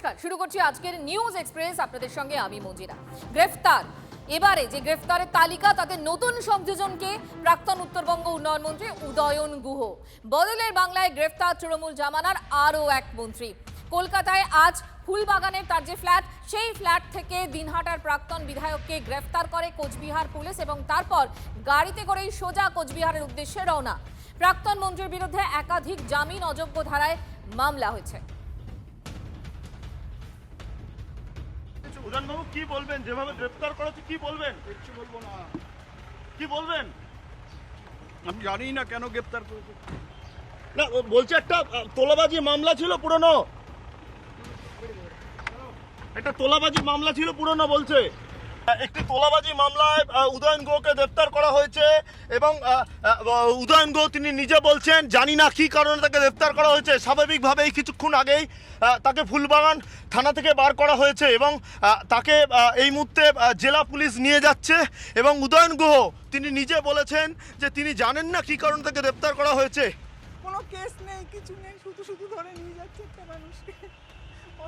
নমস্কার, শুরু করছি আজকের নিউজ এক্সপ্রেস। আপনাদের সঙ্গে আমি মঞ্জিরা। গ্রেফতার, এবারে যে গ্রেফতারের তালিকা তাতে নতুন সংযোজনকে প্রাক্তন উত্তরবঙ্গ উন্নয়ন মন্ত্রী উদয়ন গুহ। বদলের বাংলায় গ্রেফতার তৃণমূল জামানার আরও এক মন্ত্রী। কলকাতায় আজ ফুলবাগানের তার যে ফ্ল্যাট, সেই ফ্ল্যাট থেকে দিনহাটার প্রাক্তন বিধায়ককে গ্রেফতার করে কোচবিহার পুলিশ এবং তারপর গাড়িতে করেই সোজা কোচবিহারের উদ্দেশ্যে রওনা। প্রাক্তন মন্ত্রীর বিরুদ্ধে একাধিক জামিন অযোগ্য ধারায় মামলা হয়েছে। উদয়নবাবু কি বলবেন? যেভাবে গ্রেফতার করেছে কি বলবেন? কিচ্ছু বলবো না। কি বলবেন? আমি জানি না কেন গ্রেপ্তার করেছে। না, বলছে একটা তোলাবাজি মামলা ছিল পুরনো, একটা তোলাবাজি মামলা ছিল পুরনো বলছে। একটি তোলাবাজি মামলায় উদয়ন গুহকে গ্রেফতার করা হয়েছে এবং উদয়ন গুহ তিনি নিজে বলছেন জানি না কী কারণে তাকে গ্রেফতার করা হয়েছে। স্বাভাবিকভাবেই কিছুক্ষণ আগেই তাকে ফুলবাগান থানা থেকে বার করা হয়েছে এবং তাকে এই মুহূর্তে জেলা পুলিশ নিয়ে যাচ্ছে এবং উদয়ন গুহ তিনি নিজে বলেছেন যে তিনি জানেন না কী কারণে তাকে গ্রেফতার করা হয়েছে। কোনো কেস নেই, কিছু নেই, শুধু শুধু ধরে নিয়ে যাচ্ছে একটা মানুষকে।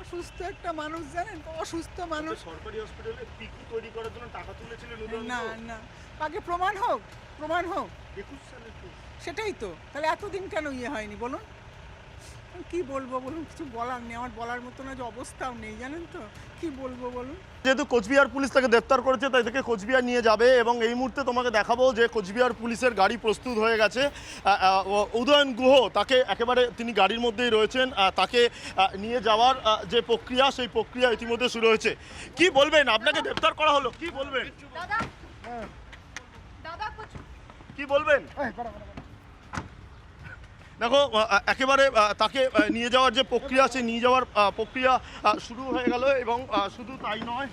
অসুস্থ একটা মানুষ, জানেন তো, অসুস্থ মানুষ। সরকারি হসপিটালে পিকি তৈরি করার জন্য টাকা তুলেছিলেন না না, আগে প্রমাণ হোক, প্রমাণ হোক। 21 সালের সেটাই তো, তাহলে এতদিন কেন হয়নি বলুন? কি বলবো বলুন, কিছু বলার নেই, আমার বলার মতো না, যে অবস্থাও নেই, জানেন তো, কি বলবো বলুন। যেহেতু কোচবিহার পুলিশ তাকে গ্রেফতার করেছে তাই থেকে কোচবিহার নিয়ে যাবে এবং এই মুহূর্তে তোমাকে দেখাবো যে কোচবিহার পুলিশের গাড়ি প্রস্তুত হয়ে গেছে। উদয়ন গুহ তাকে একেবারে তিনি গাড়ির মধ্যেই রয়েছেন, তাকে নিয়ে যাওয়ার যে প্রক্রিয়া সেই প্রক্রিয়া ইতিমধ্যে শুরু হয়েছে। কি বলবেন? আপনাকে গ্রেফতার করা হলো, কি বলবেন? কি বলবেন? দেখো একেবারে তাকে নিয়ে যাওয়ার যে প্রক্রিয়া সেই নিয়ে যাওয়ার প্রক্রিয়া শুরু হয়ে গেল এবং শুধু তাই নয়,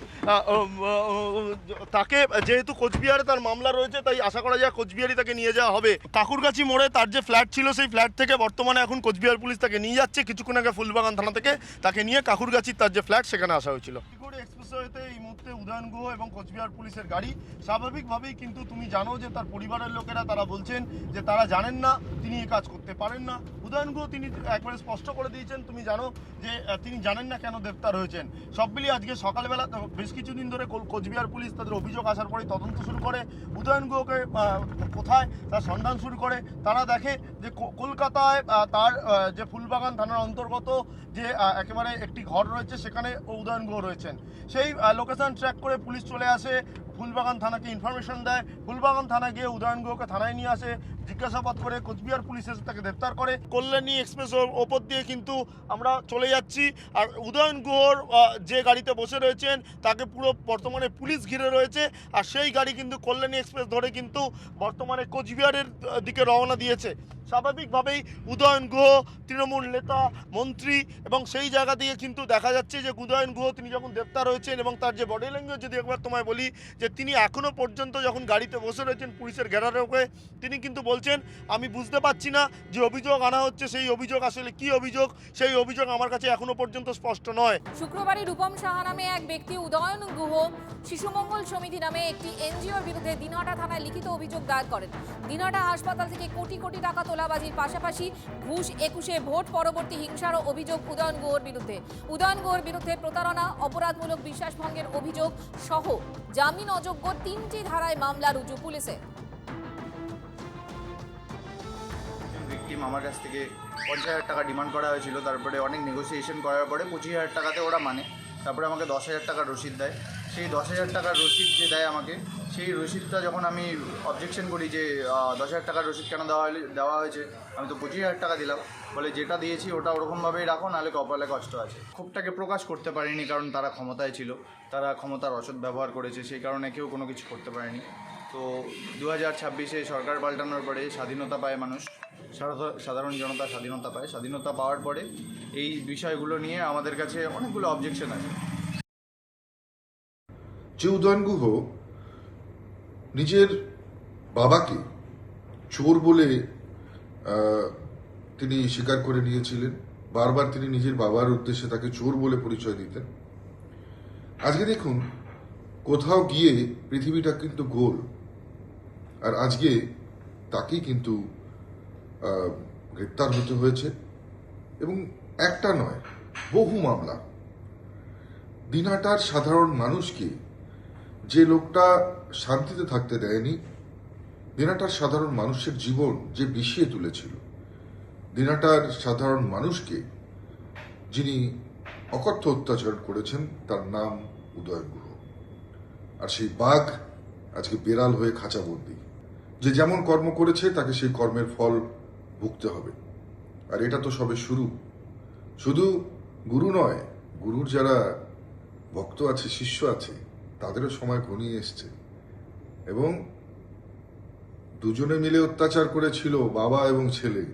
তাকে যেহেতু কোচবিহারে তার মামলা রয়েছে তাই আশা করা যায় কোচবিহারই তাকে নিয়ে যাওয়া হবে। কাকুরগাছি মোড়ে তার যে ফ্ল্যাট ছিল সেই ফ্ল্যাট থেকে বর্তমানে এখন কোচবিহার পুলিশ তাকে নিয়ে যাচ্ছে। কিছুক্ষণ আগে ফুলবাগান থানা থেকে তাকে নিয়ে কাকুরগাছির তার যে ফ্ল্যাট সেখানে আসা হয়েছিল। এক্সপ্রেসওয়েতে এই মুহূর্তে উদয়ন গুহ এবং কোচবিহার পুলিশের গাড়ি। স্বাভাবিকভাবেই কিন্তু তুমি জানো যে তার পরিবারের লোকেরা তারা বলছেন যে তারা জানেন না তিনি এই কাজ করতে পারেন না। উদয়ন গুহ তিনি একবারে স্পষ্ট করে দিয়েছেন তুমি জানো যে তিনি জানেন না কেন গ্রেফতার হয়েছেন। সব মিলিয়ে আজকে সকালবেলা বেশ কিছুদিন ধরে কোচবিহার পুলিশ তাদের অভিযোগ আসার পরে তদন্ত শুরু করে। উদয়ন গুহকে কোথায় তার সন্ধান শুরু করে। তারা দেখে যে কলকাতায় তার যে ফুলবাগান থানার অন্তর্গত যে একেবারে একটি ঘর রয়েছে সেখানে উদয়ন গুহ রয়েছেন। সেই লোকেশন ট্র্যাক করে পুলিশ চলে আসে, ফুলবাগান থানাকে ইনফরমেশন দেয়। ফুলবাগান থানা গিয়ে উদয়ন গুহকে থানায় নিয়ে আসে, জিজ্ঞাসাবাদ করে কোচবিহার পুলিশ এসে তাকে গ্রেফতার করে। কল্যাণী এক্সপ্রেস ওপর দিয়ে কিন্তু আমরা চলে যাচ্ছি আর উদয়ন গুহর যে গাড়িতে বসে রয়েছেন তাকে পুরো বর্তমানে পুলিশ ঘিরে রয়েছে আর সেই গাড়ি কিন্তু কল্যাণী এক্সপ্রেস ধরে কিন্তু বর্তমানে কোচবিহারের দিকে রওনা দিয়েছে। স্বাভাবিকভাবেই উদয়ন গুহ তৃণমূল নেতা, মন্ত্রী এবং সেই জায়গা দিয়ে কিন্তু দেখা যাচ্ছে যে উদয়ন গুহ তিনি যখন গ্রেফতার হয়েছেন এবং তার যে বডি ল্যাঙ্গুয়েজ যদি একবার তোমায় বলি যে তিনি এখনও পর্যন্ত যখন গাড়িতে বসে রয়েছেন পুলিশের ঘেরারোকে তিনি কিন্তু বলছেন আমি বুঝতে পারছি না যে অভিযোগ আনা হচ্ছে সেই অভিযোগ আসলে কি অভিযোগ, সেই অভিযোগ আমার কাছে এখনো পর্যন্ত স্পষ্ট নয়। শুক্রবারই রূপম সাহা নামে এক ব্যক্তি উদয়ন গুহ শিশু মঙ্গল সমিতি নামে একটি এনজিওর বিরুদ্ধে দিনহাটা থানায় লিখিত অভিযোগ দায়ের করেন। দিনহাটা হাসপাতাল থেকে কোটি কোটি টাকা তোলাবাজির পাশাপাশি ঘুষ 21-এ ভোট পরবর্তী হিংসারও অভিযোগ উদয়ন গুহর বিরুদ্ধে। উদয়ন গুহর বিরুদ্ধে প্রতারণা, অপরাধমূলক বিশ্বাসভঙ্গের অভিযোগ সহ জামিন অযোগ্য 3টি ধারায় মামলা রুজু পুলিশে। ভিকটিম আমার কাছ থেকে 50,000 টাকা ডিমান্ড করা হয়েছিল, তারপরে অনেক নেগোসিয়েশন করার পরে 25,000 টাকাতে ওরা মানে, তারপরে আমাকে 10,000 টাকার রসিদ দেয়। সেই 10,000 টাকার রসিদ যে দেয় আমাকে, সেই রসিদটা যখন আমি অবজেকশন করি যে 10,000 টাকার রসিদ কেন দেওয়া হয়েছে, আমি তো 25,000 টাকা দিলাম, বলে যেটা দিয়েছি ওটা ওরকমভাবেই রাখো, নাহলে কপালে কষ্ট আছে। ক্ষোভটাকে প্রকাশ করতে পারিনি কারণ তারা ক্ষমতায় ছিল, তারা ক্ষমতার অসৎ ব্যবহার করেছে, সেই কারণে কেউ কোনো কিছু করতে পারেনি। তো 2026-এ সরকার পাল্টানোর পরে স্বাধীনতা পায় মানুষ, সাধারণ জনতা স্বাধীনতা পায়। স্বাধীনতা পাওয়ার পরে এই বিষয়গুলো নিয়ে আমাদের কাছে অনেকগুলো অবজেকশন আছে। যে উদয়ন গুহ নিজের বাবাকে চোর বলে তিনি স্বীকার করে নিয়েছিলেন, বারবার তিনি নিজের বাবার উদ্দেশ্যে তাকে চোর বলে পরিচয় দিতেন। আজকে দেখুন কোথাও গিয়ে পৃথিবীটা কিন্তু গোল, আর আজকে তাকেই কিন্তু গ্রেপ্তার হতে হয়েছে এবং একটা নয় বহু মামলা। দিনহাটার সাধারণ মানুষকে যে লোকটা শান্তিতে থাকতে দেয়নি, দিনহাটার সাধারণ মানুষের জীবন যে বিষিয়ে তুলেছিল, দিনহাটার সাধারণ মানুষকে যিনি অকথ্য অত্যাচার করেছেন, তার নাম উদয়ন গুহ। আর সেই বাঘ আজকে বেড়াল হয়ে খাঁচাবন্দি। যে যেমন কর্ম করেছে তাকে সেই কর্মের ফল ভুগতে হবে। আর এটা তো সবে শুরু। শুধু গুরু নয়, গুরুর যারা ভক্ত আছে, শিষ্য আছে, তাদেরও সময় ঘনিয়ে এসছে। এবং দুজনে মিলে অত্যাচার করেছিল, বাবা এবং ছেলে।